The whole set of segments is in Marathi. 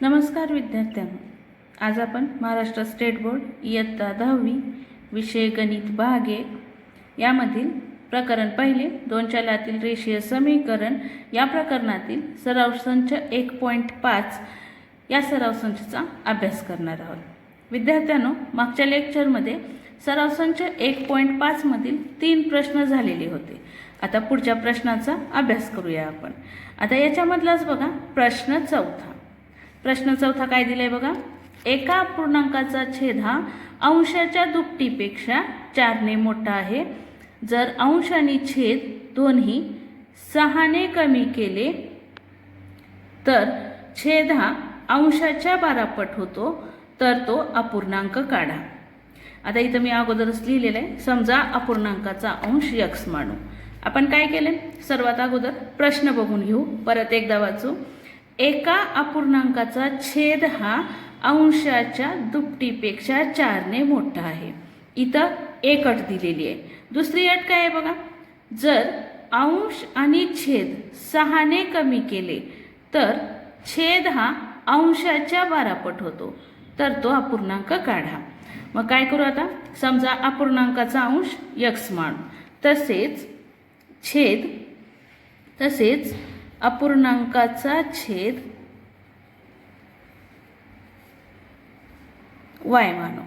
नमस्कार विद्यार्थ्यांनो, आज आपण महाराष्ट्र स्टेट बोर्ड इयत्ता 10वी विषय गणित भाग 1 यामधील प्रकरण पहिले दोन चलातील रेषीय समीकरण या प्रकरणातील सराव संच 1.5 या सराव संचाचा अभ्यास करणार आहोत। विद्यार्थ्यांनो, मागच्या लेक्चरमध्ये सराव संच 1.5 मधील 3 प्रश्न झालेले होते। आता पुढच्या प्रश्नाचा अभ्यास करूया आपण। आता याच्यामधलाच बघा प्रश्न चौथा काय दिलाय बघा, एका अपूर्णांकाचा छेद हा अंशाच्या दुपटीपेक्षा 4 ने मोठा आहे। जर अंश आणि छेद दोन्ही 6 ने कमी केले तर छेद हा अंशाच्या 12 पट होतो, तर तो अपूर्णांक काढा। आता इथं मी अगोदरच लिहिलेलं आहे, समजा अपूर्णांकाचा अंश x मानू। आपण काय केले, सर्वात अगोदर प्रश्न बघून घेऊ, परत एकदा वाचू। एका अपूर्णांकाचा छेद हा अंशाच्या दुपटीपेक्षा 4 ने मोठा आहे। इथं एक अट दिलेली आहे। दुसरी अट काय आहे बघा, जर अंश आणि छेद 6 ने कमी केले तर छेद हा अंशाच्या 12 पट होतो, तर तो अपूर्णांक काढा। मग काय करू आता, समजा अपूर्णांकाचा अंश x मानू, तसेच अपूर्णांकाचा छेद y मानू।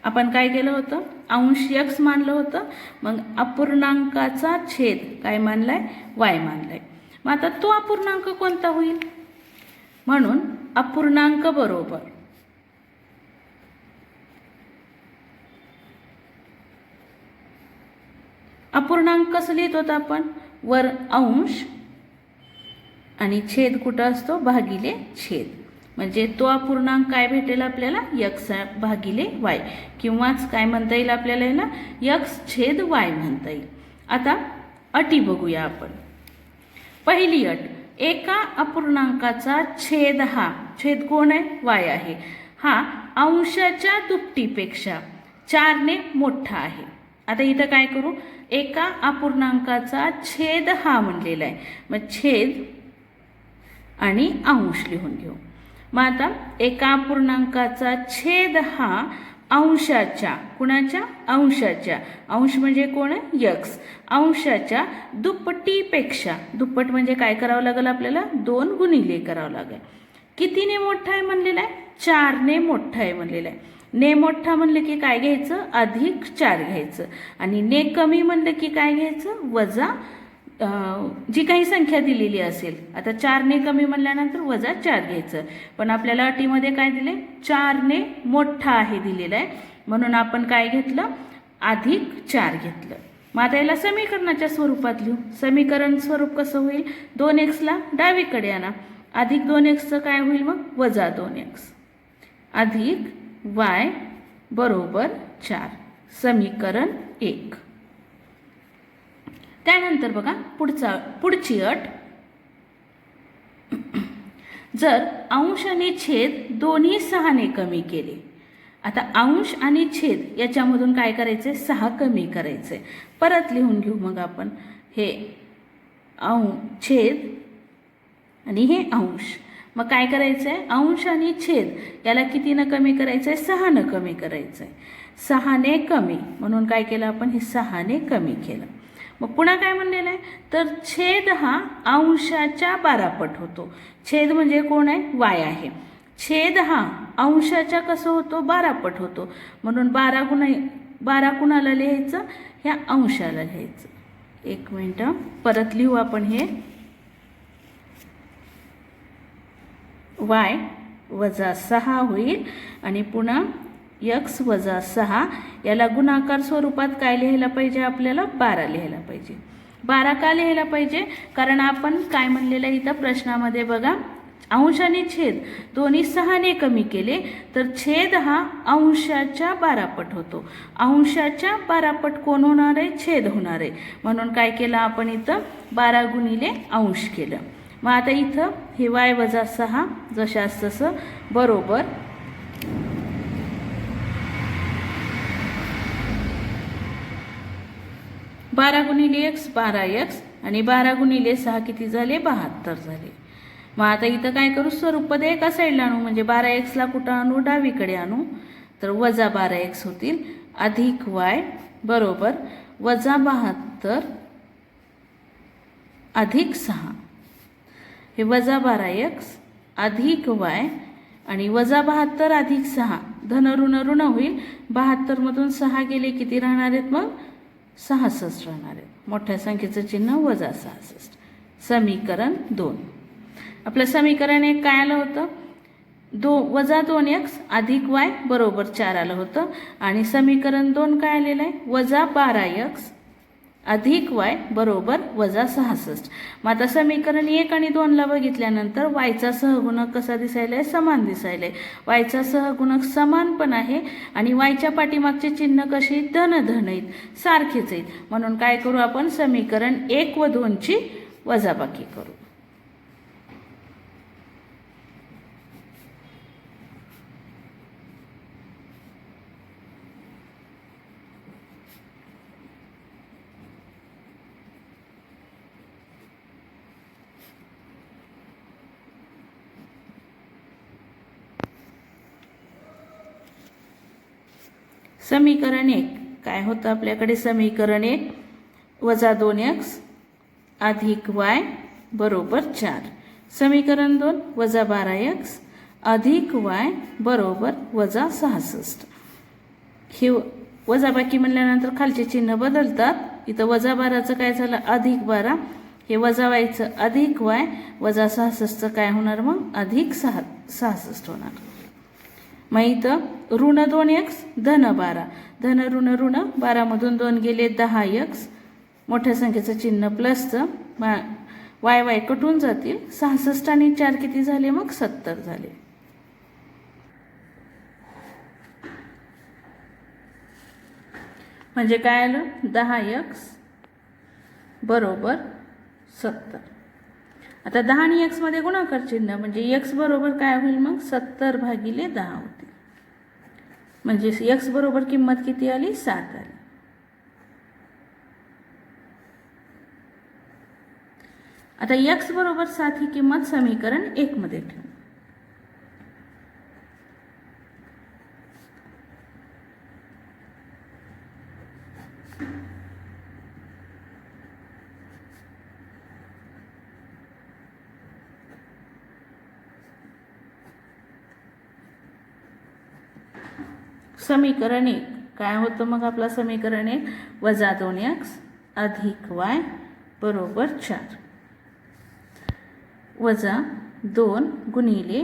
आपण काय केलं होतं, अंश x मानलं होतं, मग अपूर्णांकाचा छेद काय मानलाय, y मानलाय। मग आता तो अपूर्णांक कोणता होईल, म्हणून अपूर्णांक बरोबर अपूर्णांक कसं लिहित होता आपण, वर अंश आणि छेद कुठं असतो, भागिले छेद, म्हणजे तो अपूर्णांक काय भेटेल आपल्याला, x भागिले y, किंवाच काय म्हणता येईल आपल्याला याला, x छेद y म्हणता येईल। आता अटी बघूया आपण। पहिली अट, एका अपूर्णांकाचा छेद हा, छेद कोण आहे, y आहे, हा अंशाच्या दुपटीपेक्षा 4 ने मोठा आहे। आता इथं काय करू, एका अपूर्णांकाचा छेद हा म्हणलेला आहे, मग छेद आणि अंश लिहून घेऊ। मग आता एका अपूर्णांकाचा छेद हा अंशाच्या, कुणाच्या, अंशाच्या, अंश म्हणजे कोण आहे, x, अंशाच्या दुपटीपेक्षा, दुप्पट म्हणजे काय करावं लागेल आपल्याला, 2 गुणिले करावं लागेल। कितीने मोठा आहे म्हणलेला आहे, 4 ने मोठा आहे म्हणलेला आहे। ने मोठा म्हणलं की काय घ्यायचं, अधिक 4 घ्यायचं, आणि ने कमी म्हणलं की काय घ्यायचं, वजा जी काही संख्या दिलेली असेल। आता 4 ने कमी म्हणल्यानंतर वजा 4 घ्यायचं, पण आपल्याला अटीमध्ये काय दिले, 4 ने मोठा आहे दिलेला आहे, म्हणून आपण काय घेतलं, अधिक 4 घेतलं। मग आता याला समीकरणाच्या स्वरूपात लिहू। समीकरण स्वरूप कसं होईल, 2x ला डावीकडे आणा, अधिक 2x काय होईल, मग वजा 2x अधिक y बरोबर 4, समीकरण 1। त्यानंतर बघा पुढची अट, जर अंश आणि छेद दोन्ही 6 ने कमी केले। आता अंश आणि छेद याच्यामधून काय करायचे, 6 कमी करायचे। परत लिहून घेऊ मग आपण, हे छेद आणि हे अंश, मग काय करायचं आहे, अंश आणि छेद याला कितीनं कमी करायचं आहे, 6 ने कमी करायचं आहे। 6 ने कमी म्हणून काय केलं आपण, हे 6 ने कमी केलं। मग पुन्हा काय म्हणलेलं आहे, तर छेद हा अंशाच्या 12 पट होतो। छेद म्हणजे कोण आहे, y आहे। छेद हा अंशाच्या कसं होतो, 12 पट होतो, म्हणून 12 कुणाला लिहायचं, ह्या अंशाला लिहायचं। एक मिनिट, परत लिहू आपण, हे y वजा 6 होईल, आणि पुन्हा x वजा 6 याला गुणाकार स्वरूपात काय लिहायला पाहिजे, आपल्याला 12 लिहायला पाहिजे। 12 का लिहायला पाहिजे, कारण आपण काय म्हणलेलं आहे इथं प्रश्नामध्ये बघा, अंश आणि छेद दोन्ही 6 ने कमी केले तर छेद हा अंशाच्या 12 पट होतो। अंशाच्या 12 पट कोण होणार आहे, छेद होणार आहे, म्हणून काय केलं आपण इथं 12 गुणिले अंश केलं। मग आता इथं हे y वजा 6 जशास तसं बरोबर 12 गुणिले x 12x आणि 12 गुणिले 6 किती झाले 72 झाले. मग आता इथं काय करू, स्वरूपपदे एका साईडला आणू, म्हणजे 12xला कुठं आणू, डावीकडे आणू. तर वजा 12x होतील अधिक y बरोबर वजा 72 अधिक 6. हे वजा 12x अधिक y आणि वजा 72 अधिक 6 धन ऋण ऋण होईल. 72 मधून 6 गेले किती राहणार आहेत मग 66 राहणार आहेत. मोठ्या संख्येचं चिन्ह वजा 66. समीकरण 2. आपलं समीकरण 1 काय आलं होतं, वजा 2x अधिक y बरोबर 4 आलं होतं. आणि समीकरण 2 काय आलेलं आहे, वजा 12x अधिक y बरोबर वजा 66. मग आता समीकरण 1 आणि 2ला बघितल्यानंतर yचा सहगुणक कसा दिसायला आहे, समान दिसायला आहे. yचा सहगुणक समान पण आहे आणि yच्या पाठीमागचे चिन्ह कशी धन धन आहेत, सारखेच आहेत. म्हणून काय करू आपण, समीकरण 1 व 2ची वजाबाकी करू. समीकरण 1 काय होतं आपल्याकडे, समीकरण 1 वजा 2x अधिक y बरोबर 4. समीकरण 2 वजा 12x अधिक y बरोबर वजा 66. हे वजाबाकी म्हणल्यानंतर खालचे चिन्ह बदलतात. इथं वजा 12चं काय झालं अधिक 12, हे वजा yचं अधिक y वजा 66चं काय होणार मग अधिक 66 होणार. मग इथं ऋण 2x धन 12 धन ऋण ऋण 12 मधून 2 गेले 10x मोठ्या संख्येचं चिन्ह प्लसचं y कटून जातील. 66 आणि 4 किती झाले मग 70 झाले. म्हणजे काय आलं 10x बरोबर 70. आता 10 आणि x मध्ये गुणाकार चिन्ह म्हणजे x बरोबर काय होईल मग 70 भागिले 10 होतील. म्हणजे x बरोबर किंमत किती आली 7 आली. आता x बरोबर 7 ही किंमत समीकरण 1 मध्ये ठेवू. समीकरण 1 काय होतं मग आपला समीकरण 1 वजा 2x अधिक y बरोबर 4 वजा 2 गुणिले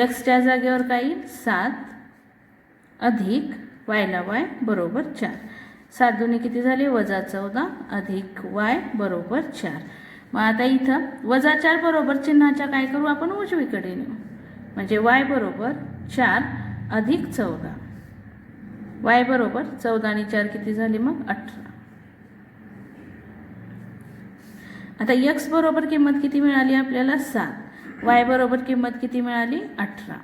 xच्या जागेवर काय येईल 7 अधिक yला y बरोबर 4. 7 दुनी किती झाले वजा 14 अधिक y बरोबर 4. मग आता इथं वजा 4 बरोबर चिन्हाच्या काय करू आपण उजवीकडे नेऊ. म्हणजे y बरोबर 4 अधिक 14. y बरोबर 14 आणि 4 किती झाले मग 18. आता x बरोबर किंमत किती मिळाली आपल्याला 7. y बरोबर किंमत किती मिळाली 18.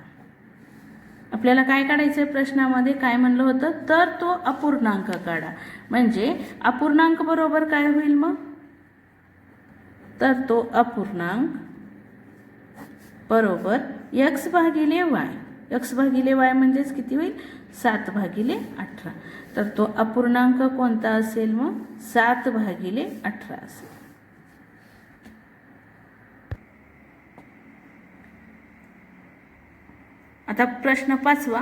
आपल्याला काय काढायचं आहे प्रश्नामध्ये काय म्हणलं होतं तर तो अपूर्णांक काढा. म्हणजे अपूर्णांक बरोबर काय होईल मग तर तो अपूर्णांक बरोबर x भागिले y. x भागिले y म्हणजेच किती होईल 7 भागिले 18. तर तो अपूर्णांक कोणता असेल मग 7 भागिले 18 असेल. आता प्रश्न 5वा.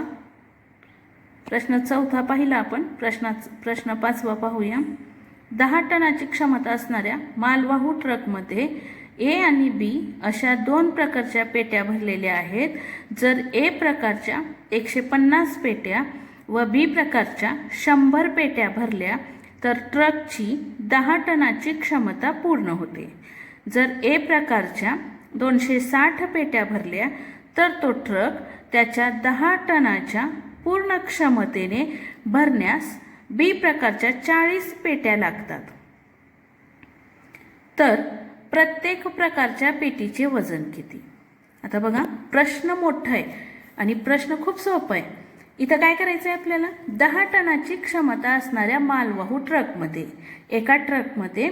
प्रश्न 4था पाहिला आपण. प्रश्न 5वा पाहूया. 10 टनाची क्षमता असणाऱ्या मालवाहू ट्रकमध्ये ए आणि बी अशा 2 प्रकारच्या पेट्या भरलेल्या आहेत. जर ए प्रकारच्या 150 पेट्या व बी प्रकारच्या 100 पेट्या भरल्या तर ट्रकची 10 टनाची क्षमता पूर्ण होते. जर ए प्रकारच्या 260 पेट्या भरल्या तर तो ट्रक त्याच्या 10 टनाच्या पूर्ण क्षमतेने भरण्यास बी प्रकारच्या 40 पेट्या लागतात. तर प्रत्येक प्रकारच्या पेटीचे वजन किती. आता बघा प्रश्न मोठा आहे आणि प्रश्न खूप सोपा आहे. इथं काय करायचं आहे आपल्याला, 10 टनाची क्षमता असणाऱ्या मालवाहू ट्रकमध्ये, एका ट्रकमध्ये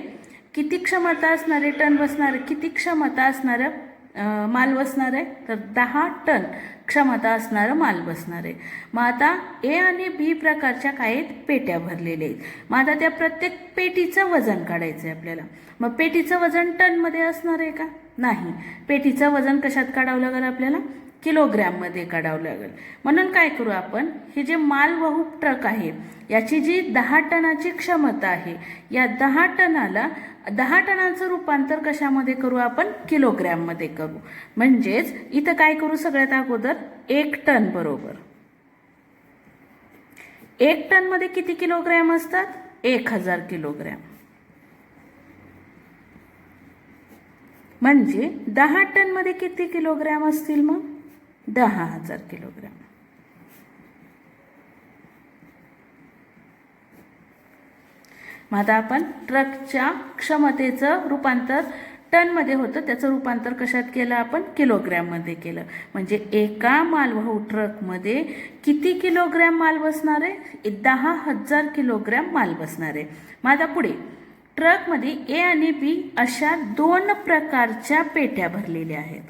किती क्षमता असणारे टन बसणार, किती क्षमता असणारं माल बसणार आहे, तर 10 टन क्षमता असणारं माल बसणार आहे. मग आता ए आणि बी प्रकारच्या काय आहेत, पेट्या भरलेल्या आहेत. मग आता त्या प्रत्येक पेटीचं वजन काढायचं आहे आपल्याला. मग पेटीचं वजन टनमध्ये असणार आहे का, नाही. पेटीचं वजन कशात काढावं लागेल आपल्याला, किलोग्रॅममध्ये काढावं लागेल. म्हणून काय करू आपण, हे जे मालवाहू ट्रक आहे याची जी 10 टनाची क्षमता आहे, या 10 टनाला 10 टनाचं रूपांतर कशामध्ये करू आपण, किलोग्रॅममध्ये करू. म्हणजेच इथं काय करू, सगळ्यात अगोदर 1 टन बरोबर 1 टनमध्ये किती किलोग्रॅम असतात, 1000 किलोग्रॅम. म्हणजे 10 टनमध्ये किती किलोग्रॅम असतील, मग 10,000 किलोग्रॅम. मग आता आपण ट्रकच्या क्षमतेचं रूपांतर टनमध्ये होतं, त्याचं रूपांतर कशात केलं आपण, किलोग्रॅममध्ये केलं. म्हणजे एका मालवाहू ट्रकमध्ये किती किलोग्रॅम माल बसणार आहे, 10,000 किलोग्रॅम माल बसणार आहे. मग आता पुढे ट्रकमध्ये ए आणि बी अशा 2 प्रकारच्या पेट्या भरलेल्या आहेत.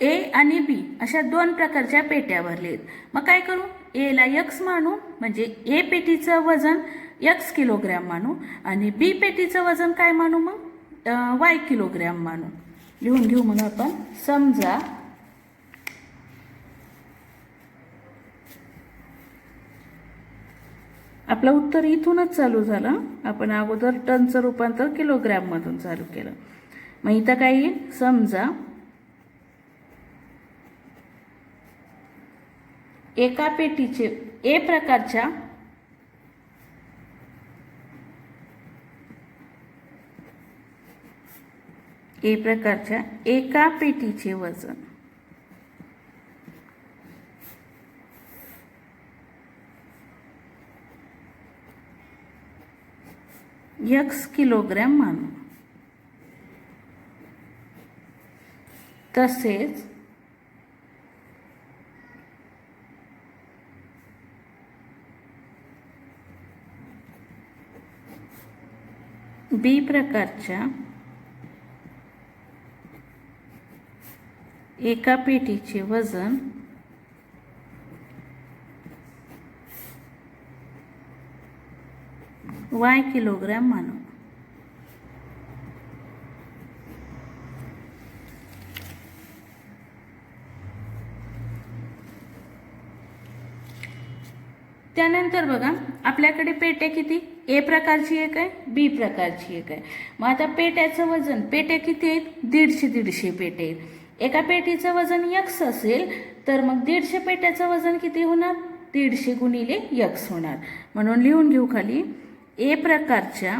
ए आणि बी अशा 2 प्रकारच्या पेट्या भरल्या आहेत. मग काय करू, एला एक्स मानू, म्हणजे ए पेटीचं वजन एक्स किलोग्रॅम मानू, आणि बी पेटीचं वजन काय मानू, मग वाय किलोग्रॅम मानू. लिहून घेऊ मग आपण. समजा आपलं उत्तर इथूनच चालू झालं, आपण अगोदर टनचं रूपांतर किलोग्रॅममधून चालू केलं. मग इथं काय येईल, समजा एका पेटीचे ए प्रकारच्या एका पेटीचे वजन एक्स किलोग्रॅम मानू. तसेच बी प्रकारच्या एका पेटीचे वजन वाय किलोग्रॅम मानू. त्यानंतर बघा आपल्याकडे पेट्या किती, ए प्रकारची एक आहे, बी प्रकारची एक आहे. मग आता पेट्याचं वजन, पेट्या किती आहेत, 150 पेट्या आहेत. एका पेटीचं वजन एक्स असेल तर मग 150 पेट्याचं वजन किती होणार, 150 गुणिले एक्स होणार. म्हणून लिहून घेऊ खाली, ए प्रकारच्या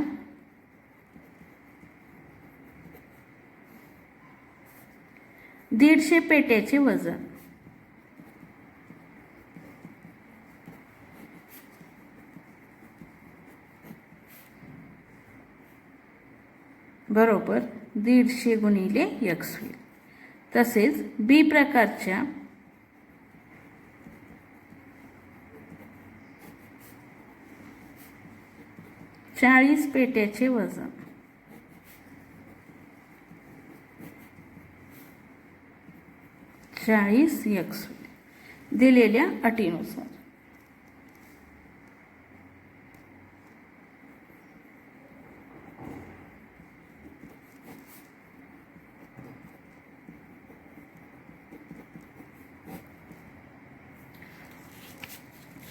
दीडशे पेट्याचे वजन बरोबर 150 गुणिले एक्स होईल. तसेच बी प्रकारच्या चाळीस पेट्याचे वजन एक्स दिलेल्या अटीनुसार.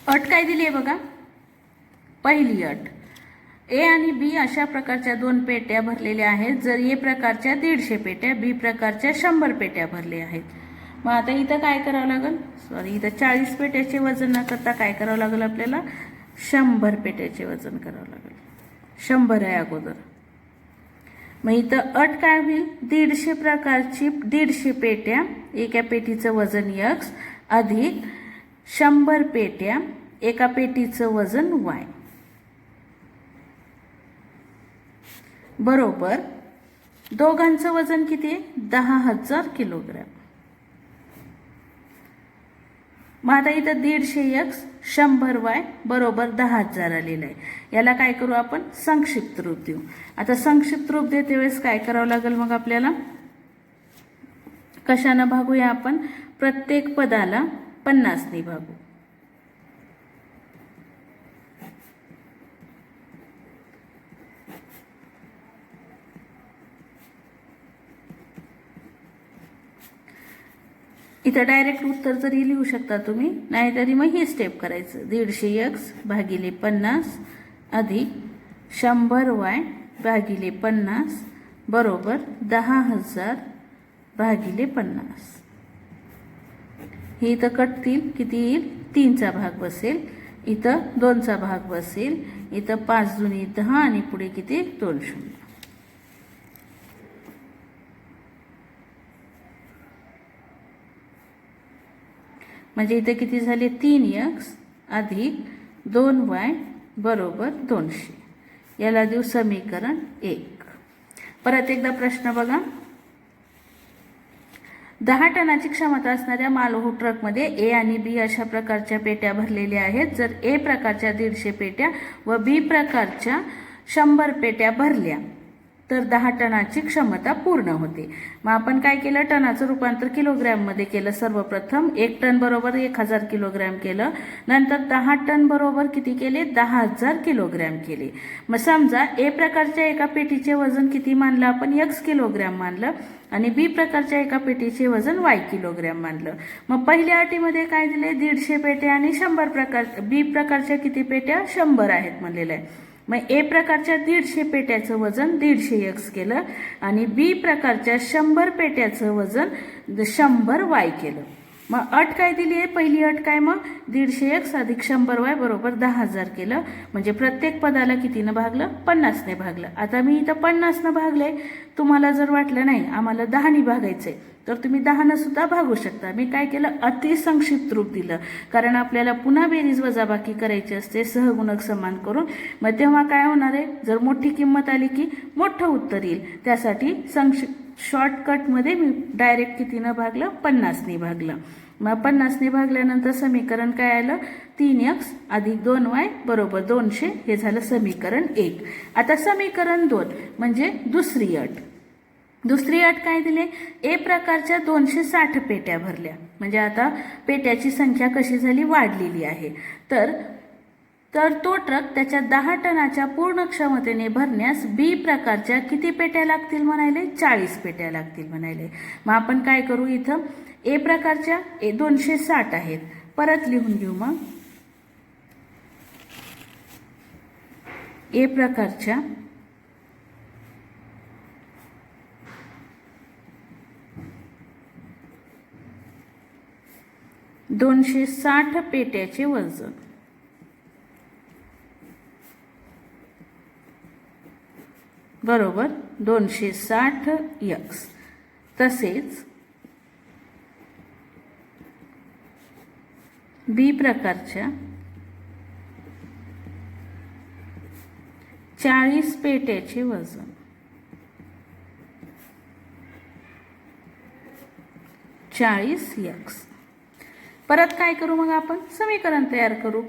अट काय दिली आहे बघा, पहिली अट, ए आणि बी अशा प्रकारच्या 2 पेट्या भरलेल्या आहेत जर ए प्रकारच्या 150 पेट्या, बी प्रकारच्या 100 पेट्या भरल्या आहेत. मग आता इथं काय करावं लागेल, इथं 40 पेट्याचे वजन न करता काय करावं लागेल आपल्याला, 100 पेट्याचे वजन करावं लागेल. 100 आहे अगोदर. मग इथं अट काय होईल, 150 पेट्या, एका पेटीचं वजन एक्स अधिक 100 पेट्या, एका पेटीचं वजन वाय बरोबर दोघांचं वजन किती आहे, 10,000 किलोग्रॅम. मग आता इथं 150x 100y बरोबर 10,000 आलेलं आहे. याला काय करू आपण, संक्षिप्त रूप देऊ. आता संक्षिप्त रूप देते वेळेस काय करावं लागेल मग आपल्याला, कशानं भागूया आपण, प्रत्येक पदाला 50 ने भागू. इथं डायरेक्ट उत्तर जरी लिहू शकता तुम्ही, नाहीतरी मग ही स्टेप करायचं. 150x भागिले 50 अधिक 100y भागिले 50 बरोबर 10,000 भागिले 50. हे इथं कटतील, किती येईल, 3चा भाग बसेल, इथं 2चा भाग बसेल, इथं 5 दुनी 10 आणि पुढे किती 2 शून्य. म्हणजे इथे किती झाले, 3x अधिक 2y बरोबर 200. याला देऊ समीकरण 1. परत एकदा प्रश्न बघा. 10 टनाची क्षमता असणाऱ्या मालवाहू ट्रकमध्ये ए आणि बी अशा प्रकारच्या पेट्या भरलेल्या आहेत. जर ए प्रकारच्या 150 पेट्या व बी प्रकारच्या 100 पेट्या भरल्या तर 10 टनाची क्षमता पूर्ण होते. मग आपण काय केलं, टनाचं रूपांतर किलोग्रॅममध्ये केलं. सर्वप्रथम 1 टन बरोबर 1000 किलोग्रॅम केलं, नंतर 10 टन बरोबर किती केले, 10,000 किलोग्रॅम केले. मग समजा ए प्रकारच्या एका पेटीचे वजन किती मानलं आपण, x किलोग्रॅम मानलं, आणि बी प्रकारच्या एका पेटीचे वजन y किलोग्रॅम मानलं. मग पहिल्या अटीमध्ये काय दिले, 150 पेट्या आणि 100 प्रकार, बी प्रकारच्या किती पेट्या, 100 आहेत म्हणलेलं आहे. मग ए प्रकारच्या 150 पेट्याचं वजन 150x केलं आणि बी प्रकारच्या 100 पेट्याचं वजन 100y केलं. मग अट काय दिली आहे, पहिली अट काय, मग 150x अधिक 100y बरोबर 10,000 केलं. म्हणजे प्रत्येक पदाला कितीनं भागलं, 50 ने भागलं. आता मी इथं 50 न भागलंय. तुम्हाला जर वाटलं नाही आम्हाला 10 ने भागायचंय तर तुम्ही 10 न सुद्धा भागू शकता. मी काय केलं, अतिसंक्षिप्त रूप दिलं, कारण आपल्याला पुन्हा बेरीज वजाबाकी करायची असते सहगुणक समान करून. मग तेव्हा काय होणार आहे, जर मोठी किंमत आली की मोठं उत्तर येईल. त्यासाठी शॉर्टकटमध्ये मी डायरेक्ट कितीनं भागलं, 50 ने भागलं. मग 50 ने भागल्यानंतर समीकरण काय आलं, 3x अधिक 2y बरोबर 200. हे झालं समीकरण 1. आता समीकरण 2 म्हणजे दुसरी अट. दुसरी अट काय दिली, ए प्रकारच्या 260 पेट्या भरल्या. म्हणजे आता पेट्याची संख्या कशी झाली, वाढलेली आहे. तर तो ट्रक त्याच्या 10 टनाच्या पूर्ण क्षमतेने भरण्यास बी प्रकारच्या किती पेट्या लागतील म्हणाले, 40 पेट्या लागतील म्हणाले. मग आपण काय करू, इथं ए प्रकारच्या 260 आहेत, परत लिहून घेऊ. मग ए प्रकारच्या 260 पेट्याचे वजन बरोबर 260x. तसेच बी प्रकारच्या 40 पेट्याचे वजन 40x. परत काय करू, मग आपण समीकरण तयार करू.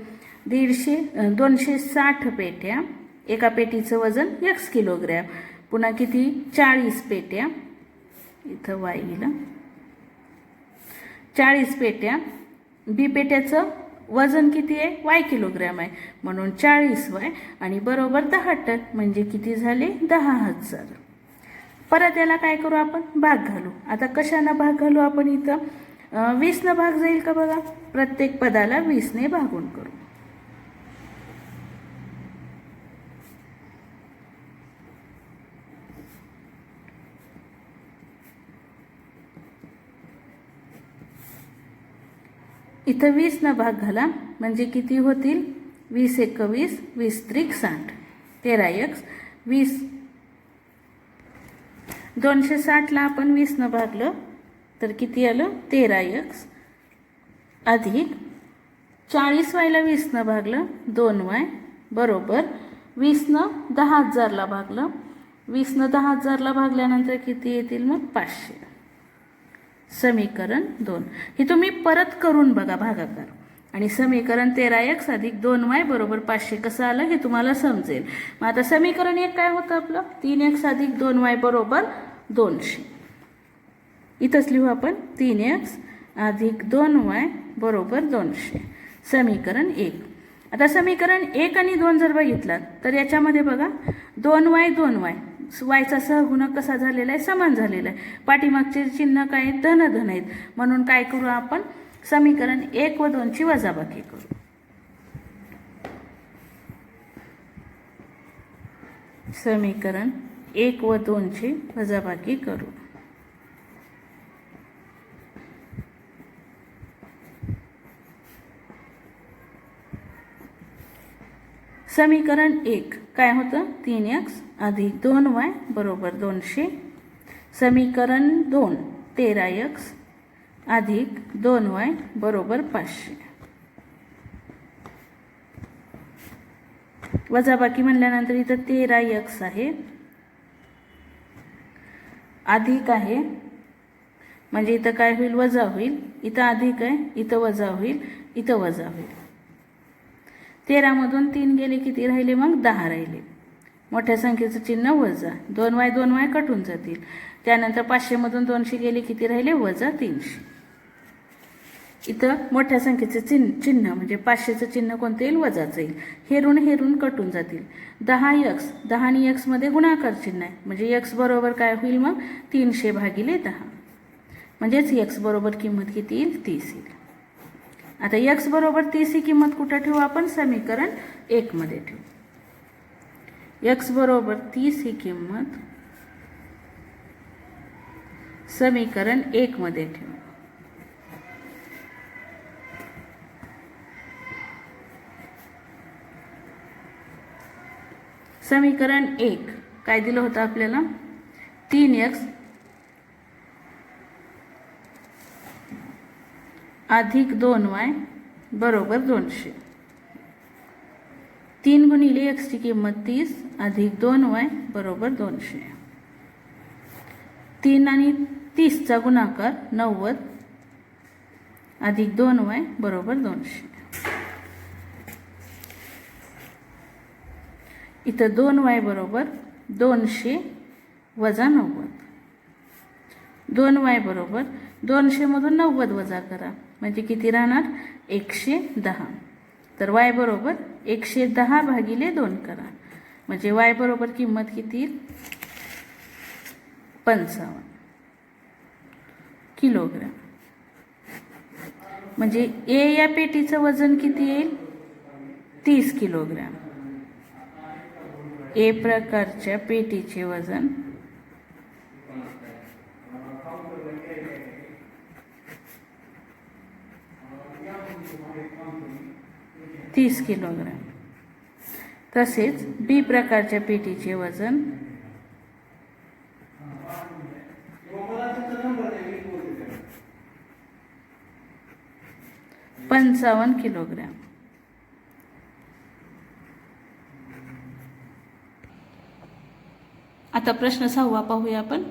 260 पेट्या, एका पेटीचं वजन x किलोग्रॅम, पुन्हा किती 40 पेट्या, इथं y गेलं, 40 पेट्या, बी पेट्याचं वजन किती आहे, y किलोग्रॅम आहे म्हणून 40y आणि बरोबर 10 टन. म्हणजे किती झाले, 10,000. परत याला काय करू, आपण भाग घालू. आता कशानं भाग घालू आपण, इथं 20 न भाग जाईल का बघा, प्रत्येक पदाला 20 ने भागून करू. इथं 20 न भाग घाला म्हणजे किती होतील, 20 × 21, 20 × 3 = 60, 13x. 260 ला आपण 20 न भागलं तर किती आलं, 13x अधिक 40y ला 20 न भागलं 2y बरोबर 20 न 10,000 ला भागलं, 20 न 10,000 ला भागल्यानंतर किती येतील, मग 500. समीकरण 2. हे तुम्ही परत करून बघा भागाकार. आणि समीकरण 13x अधिक 2y बरोबर 500 कसं आलं हे तुम्हाला समजेल. मग आता समीकरण 1 काय होतं आपलं, 3x अधिक 2y बरोबर 200. इथंच लिहू आपण 3x अधिक 2y बरोबर 200. समीकरण 1. आता समीकरण 1 आणि 2 जर बघितलं तर याच्यामध्ये बघा 2y 2y, वायचा सहगुणक कसा झालेला आहे, समान झालेला आहे. पाठीमागचे चिन्ह काय आहेत, धन धन आहेत. म्हणून काय करू आपण, समीकरण 1 व 2 ची वजाबाकी करू. समीकरण 1 व 2 ची वजाबाकी करू. समीकरण 1 काय होतं, 3x अधिक 2y बरोबर 200. समीकरण 2 13x अधिक 2y बरोबर 500. वजाबाकी म्हणल्यानंतर इथं 13x आहे, अधिक आहे म्हणजे इथं काय होईल, वजा होईल. इथं अधिक आहे, इथं वजा होईल, इथं वजा होईल. 13 मधून 3 गेले, किती राहिले मग 10 राहिले. मोठ्या संख्येचं चिन्ह वजा, 2y 2y कटून जातील. त्यानंतर 500 मधून 200 गेले, किती राहिले, वजा 300. इथं मोठ्या संख्येचे चिन्ह म्हणजे 500चं चिन्ह कोणतं येईल, वजाचं येईल. हेरून कटून जातील. 10x, 10 आणि x मध्ये गुणाकार चिन्ह आहे म्हणजे x बरोबर काय होईल मग 300 भागिले 10, म्हणजेच x बरोबर किंमत किती येईल, 30 येईल. आता x बरोबर 30 ही किंमत कुठं ठेवू आपण, समीकरण 1 मध्ये ठेवू. x बरोबर 30 ही किंमत समीकरण 1 मध्ये ठेवू. समीकरण 1 काय दिलं होतं आपल्याला, 3x अधिक 2y बरोबर 200. 3 गुणिले x ची किंमत 30 अधिक 2y बरोबर 200. 3 आणि 30चा गुणाकार 90 अधिक 2y बरोबर 200. इथं 2y बरोबर 200 वजा 90. 2y बरोबर 200 मधून 90 वजा करा म्हणजे किती राहणार, 110. तर y बरोबर 110 भागिले 2 करा म्हणजे y बरोबर किंमत किती येईल, 55 किलोग्रॅम. म्हणजे A या पेटीचं वजन किती येईल, 30 किलोग्रॅम. A प्रकारच्या पेटीचे वजन 30 किलोग्रॅम. तसेच B प्रकारच्या पेटीचे वजन 55 किलोग्रॅम. आता प्रश्न 6 पाहूया आपण.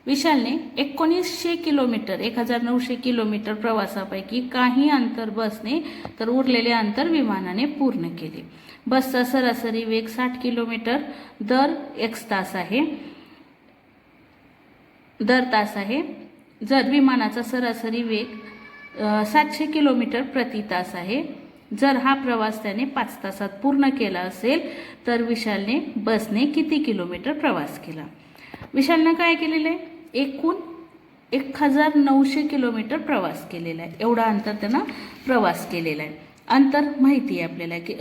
विशालने 1900 किलोमीटर 1900 किलोमीटर प्रवासापैकी काही अंतर बसने तर उरलेले अंतर विमानाने पूर्ण केले. बसचा सरासरी वेग 60 किलोमीटर दर तास आहे. जर विमानाचा सरासरी वेग 700 किलोमीटर प्रति तास आहे. जर हा प्रवास त्याने 5 तासात पूर्ण केला असेल तर विशालने बसने किती किलोमीटर प्रवास केला. विशालने काय केलेलं आहे, एकूण 1900 किलोमीटर प्रवास केलेला आहे. एवढा अंतर त्यानं प्रवास केलेला आहे. अंतर माहिती आहे आपल्याला की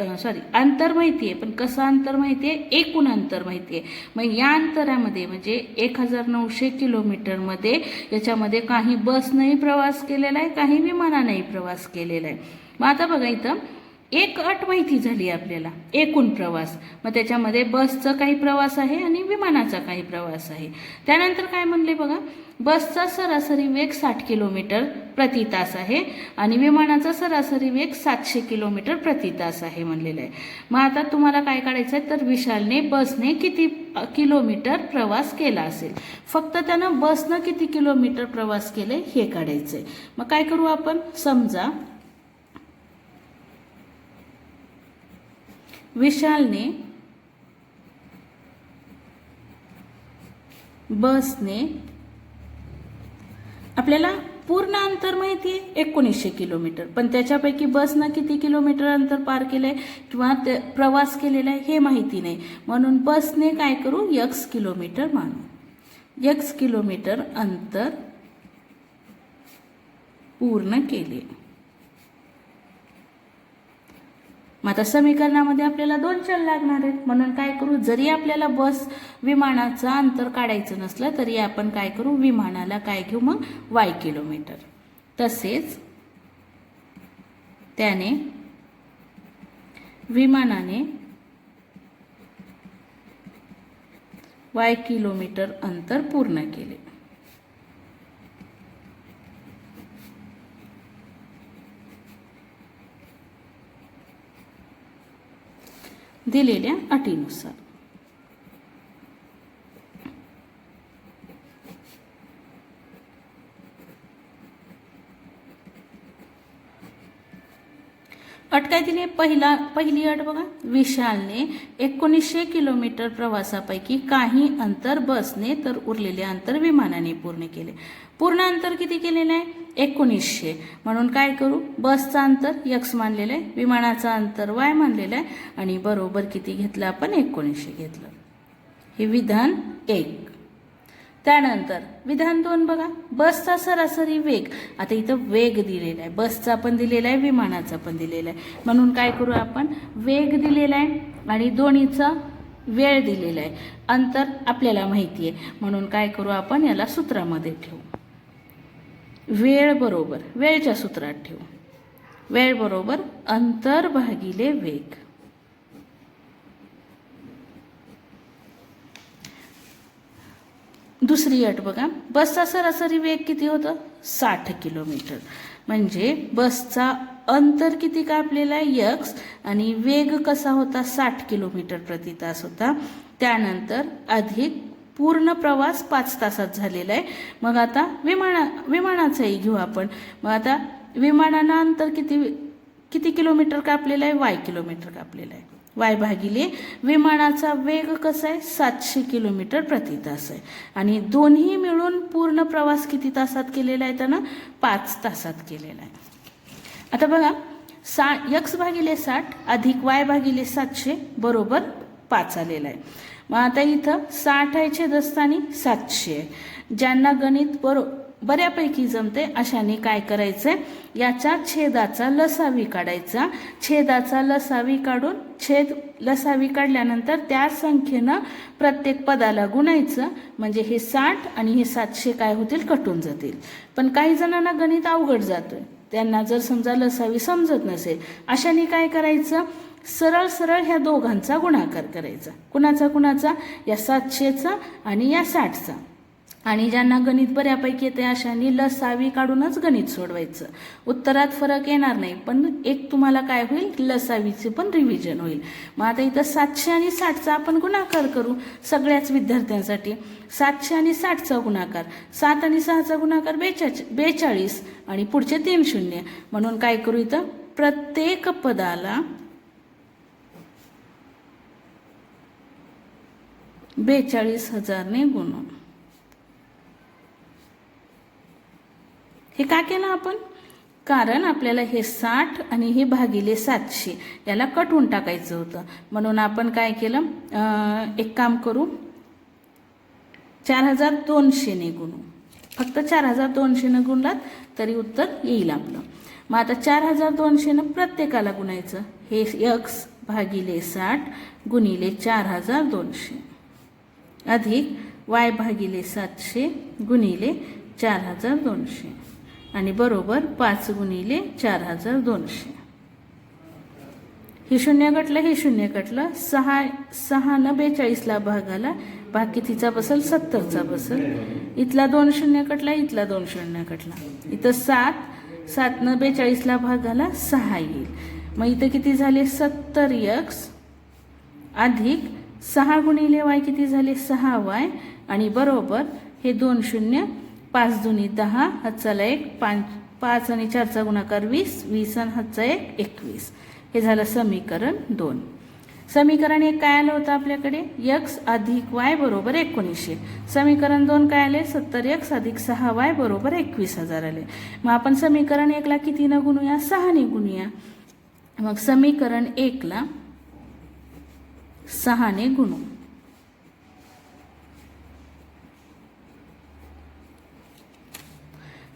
अंतर माहिती आहे, पण कसं अंतर माहिती आहे, एकूण अंतर माहिती आहे. मग या अंतरामध्ये म्हणजे 1900 किलोमीटरमध्ये याच्यामध्ये काही बसनेही प्रवास केलेला आहे, काही विमानानेही प्रवास केलेला आहे. मग आता बघा इथं एक अट माहिती झाली आपल्याला, एकूण प्रवास. मग त्याच्यामध्ये बसचा काही प्रवास आहे आणि विमानाचा काही प्रवास आहे. त्यानंतर काय म्हणले बघा, बसचा सरासरी वेग 60 किलोमीटर प्रति तास आहे आणि विमानाचा सरासरी वेग 700 किलोमीटर प्रति तास आहे म्हणलेलं आहे. मग आता तुम्हाला काय काढायचं आहे, तर विशालने बसने किती किलोमीटर प्रवास केला असेल. फक्त त्यानं बसनं किती किलोमीटर प्रवास केले हे काढायचं आहे. मग काय करू आपण, समजा विशालने बसने, आपल्याला पूर्ण अंतर माहिती आहे 1900 किलोमीटर, पण त्याच्यापैकी बसनं किती किलोमीटर अंतर पार केलंय किंवा प्रवास केलेला आहे हे माहिती नाही. म्हणून बसने काय करू, x किलोमीटर मानू. x किलोमीटर अंतर पूर्ण केले. मग आता समीकरणामध्ये आपल्याला 2 चल लागणार आहेत. म्हणून काय करू, जरी आपल्याला बस विमानाचं अंतर काढायचं नसलं तरी आपण काय करू, विमानाला काय घेऊ मग, y किलोमीटर. तसेच त्याने विमानाने y किलोमीटर अंतर पूर्ण केले. दिलेल्या अटीनुसार. अट काय दिली, पहिली अट बघा, विशालने 1900 किलोमीटर प्रवासापैकी काही अंतर बसने तर उरलेले अंतर विमानाने पूर्ण केले. पूर्ण अंतर किती केलेलं आहे, 1900. म्हणून काय करू, बसचं अंतर x मानलेलं आहे, विमानाचं अंतर y मानलेलं आहे आणि बरोबर किती घेतलं आपण, 1900 घेतलं. हे विधान 1. त्यानंतर विधान 2 बघा, बसचा सरासरी वेग. आता इथं वेग दिलेला आहे, बसचा पण दिलेला आहे, विमानाचा पण दिलेला आहे. म्हणून काय करू आपण, वेग दिलेला आहे आणि दोन्हीचा वेळ दिलेला आहे, अंतर आपल्याला माहिती आहे. म्हणून काय करू आपण, याला सूत्रामध्ये ठेवू. वेळ बरोबर, वेळच्या सूत्रात ठेवू, वेळ बरोबर अंतर भागिले वेग. दुसरी अट बघा, बसचा सरासरी वेग किती होतं, 60 किलोमीटर. म्हणजे बसचा अंतर किती कापलेला आहे, x, आणि वेग कसा होता, 60 किलोमीटर प्रति तास होता. त्यानंतर अधिक पूर्ण प्रवास 5 तासात झालेला आहे. मग आता विमानाचंही घेऊ आपण. मग आता विमानानं अंतर किती किलोमीटर कापलेलं आहे, y किलोमीटर कापलेलं आहे. y भागिले विमानाचा वेग कसा आहे, 700 किलोमीटर प्रति तास आहे. आणि दोन्ही मिळून पूर्ण प्रवास किती तासात केलेला आहे, त्यानं 5 तासात केलेला आहे. आता बघा, x भागिले 60 अधिक y भागिले 700 बरोबर 5 आलेला आहे. मग आता इथं 60 आहे छेदस्थानी 700 आहे. ज्यांना गणित बऱ्यापैकी जमते अशाने काय करायचंय, याच्या छेदाचा लसावी काढायचा. छेदाचा लसावी काढून लसावी काढल्यानंतर त्या संख्येनं प्रत्येक पदाला गुणायचं. म्हणजे हे 60 आणि हे 700 काय होतील, कटून जातील. पण काही जणांना गणित अवघड जातोय, त्यांना जर समजा लसावी समजत नसेल, अशाने काय करायचं, सरळ सरळ ह्या दोघांचा गुणाकार करायचा. कुणाचा, या 700चा आणि या 60चा. आणि ज्यांना गणित बऱ्यापैकी येते अशाने लसावी काढूनच गणित सोडवायचं. उत्तरात फरक येणार नाही, पण एक तुम्हाला काय होईल, लसावीचे पण रिव्हिजन होईल. मग आता इथं 700 आणि 60चा आपण गुणाकार करू सगळ्याच विद्यार्थ्यांसाठी. 700 आणि 60चा गुणाकार, 7 आणि 6चा गुणाकार 42 आणि पुढचे 3 शून्य. म्हणून काय करू, इथं प्रत्येक पदाला 42,000ने गुणू. हे का केलं आपण, कारण आपल्याला हे 60 आणि हे भागिले 700 याला कटवून टाकायचं होतं. म्हणून आपण काय केलं, एक काम करू, 4200ने गुणू. फक्त 4200ने गुणलात तरी उत्तर येईल आपलं. मग आता 4200ने प्रत्येकाला गुणायचं. हे x भागिले 60 गुणिले 4200 अधिक y भागिले 700 गुणिले 4200 आणि बरोबर 5 गुणिले 4200. हे शून्य कटलं, हे शून्य कटलं. 6 ने 42ला भाग आला. भाग कितीचा बसल? 70चा बसल. इथला 2 शून्य कटला, इथला 2 शून्य कटला. इथं 7 ने 42ला भाग आला, 6 येईल. मग इथं किती झाले? 70x अधिक 6 गुणिले y किती झाले? 6y आणि बरोबर हे 2 शून्य, 5 दुनी 10, हातचाला 1, 5 आणि 4चा गुणाकार 20, 20 आणि हातचा 1, 21. हे झालं समीकरण 2. समीकरण 1 काय आलं होतं आपल्याकडे? x अधिक y बरोबर 1900. समीकरण 2 काय आले? 70x अधिक 6y बरोबर 21,000 आले. मग आपण समीकरण 1ला कितीनं गुणूया? 6 ने गुणूया. मग समीकरण 1ला 6 ने गुणू.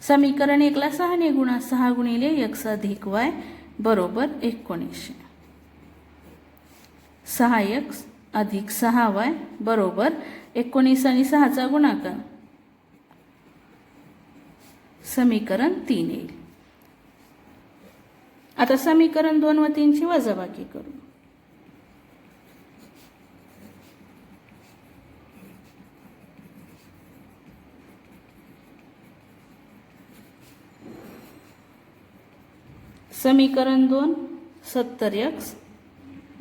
समीकरण 1ला 6 ने गुणा. 6 गुणिले x अधिक y बरोबर 1900. 6x अधिक 6y बरोबर 19 आणि 6चा गुणाकार. समीकरण 3 येईल. आता समीकरण 2 व 3 ची वजाबाकी करू. समीकरण 2 70x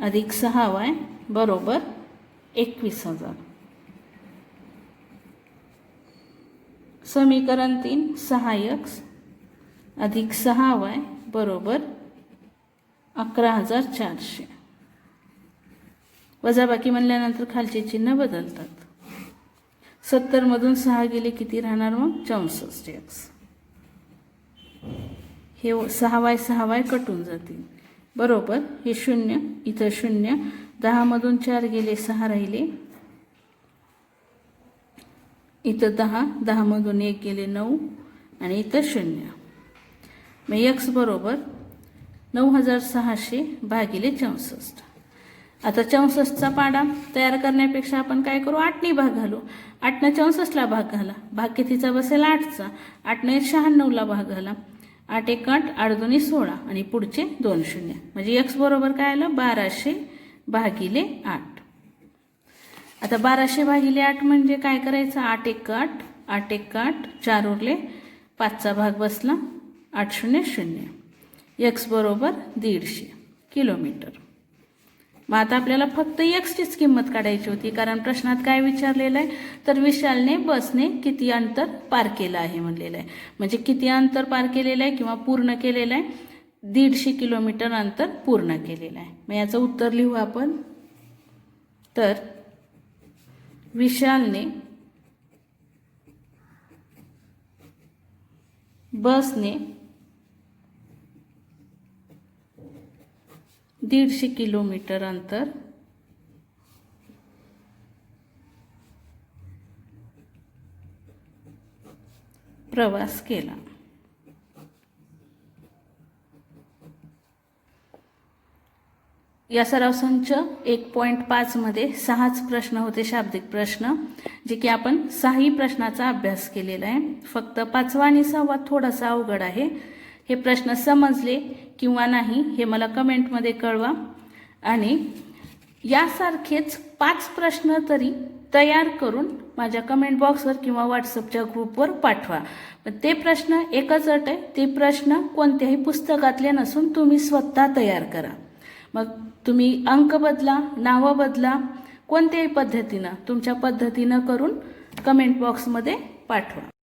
अधिक 6y बरोबर 21,000. समीकरण 3 6x अधिक 6y बरोबर 11,400. वजाबाकी म्हणल्यानंतर खालचे चिन्ह बदलतात. 70 मधून 6 गेले किती राहणार? मग 64x. हे 6y कटून जातील. बरोबर हे 0, इथं 0, 10 मधून 4 गेले 6 राहिले. इथं 10, 10 मधून 1 गेले 9 आणि इथं 0. मग x बरोबर 9,600 भागिले 64. आता 64चा पाडा तयार करण्यापेक्षा आपण काय करू? 8 ने भाग घालू. 8 ने 64ला भाग घाला. भाग कितीचा बसेल? 8चा. 8 ने 96ला भाग घाला. 8 1 8, 8 2 16 आणि पुढचे 2 शून्य. म्हणजे x बरोबर काय आलं? 1200 भागिले 8. आता 1200 भागिले 8 म्हणजे काय करायचं? 8 1 8, 8 1 8, 4 उरले, 5चा भाग बसला, 8 0 0. x बरोबर 150 किलोमीटर. मग आता आपल्याला फक्त xचीच किंमत काढायची होती, कारण प्रश्नात काय विचारलेलं आहे? तर विशालने बसने किती अंतर पार केलं आहे म्हणलेलं आहे. म्हणजे किती अंतर पार केलेलं आहे किंवा पूर्ण केलेलं आहे? 150 किलोमीटर अंतर पूर्ण केलेलं आहे. मग याचं उत्तर लिहू आपण. तर विशालने बसने 150 किलोमीटर अंतर प्रवास केला. या सराव संच 1.5 मध्ये 6च प्रश्न होते, शाब्दिक प्रश्न, जे की आपण 6ही प्रश्नाचा अभ्यास केलेला आहे. फक्त 5वा आणि 6वा थोडासा अवघड आहे. हे प्रश्न समजले किंवा नाही हे मला कमेंटमध्ये कळवा. आणि यासारखेच 5 प्रश्न तरी तयार करून माझ्या कमेंट बॉक्सवर किंवा व्हॉट्सअपच्या ग्रुपवर पाठवा. ते प्रश्न एकच अट आहे, ते प्रश्न कोणत्याही पुस्तकातले नसून तुम्ही स्वतः तयार करा. मग तुम्ही अंक बदला, नावं बदला, कोणत्याही पद्धतीनं तुमच्या पद्धतीनं करून कमेंट बॉक्समध्ये पाठवा.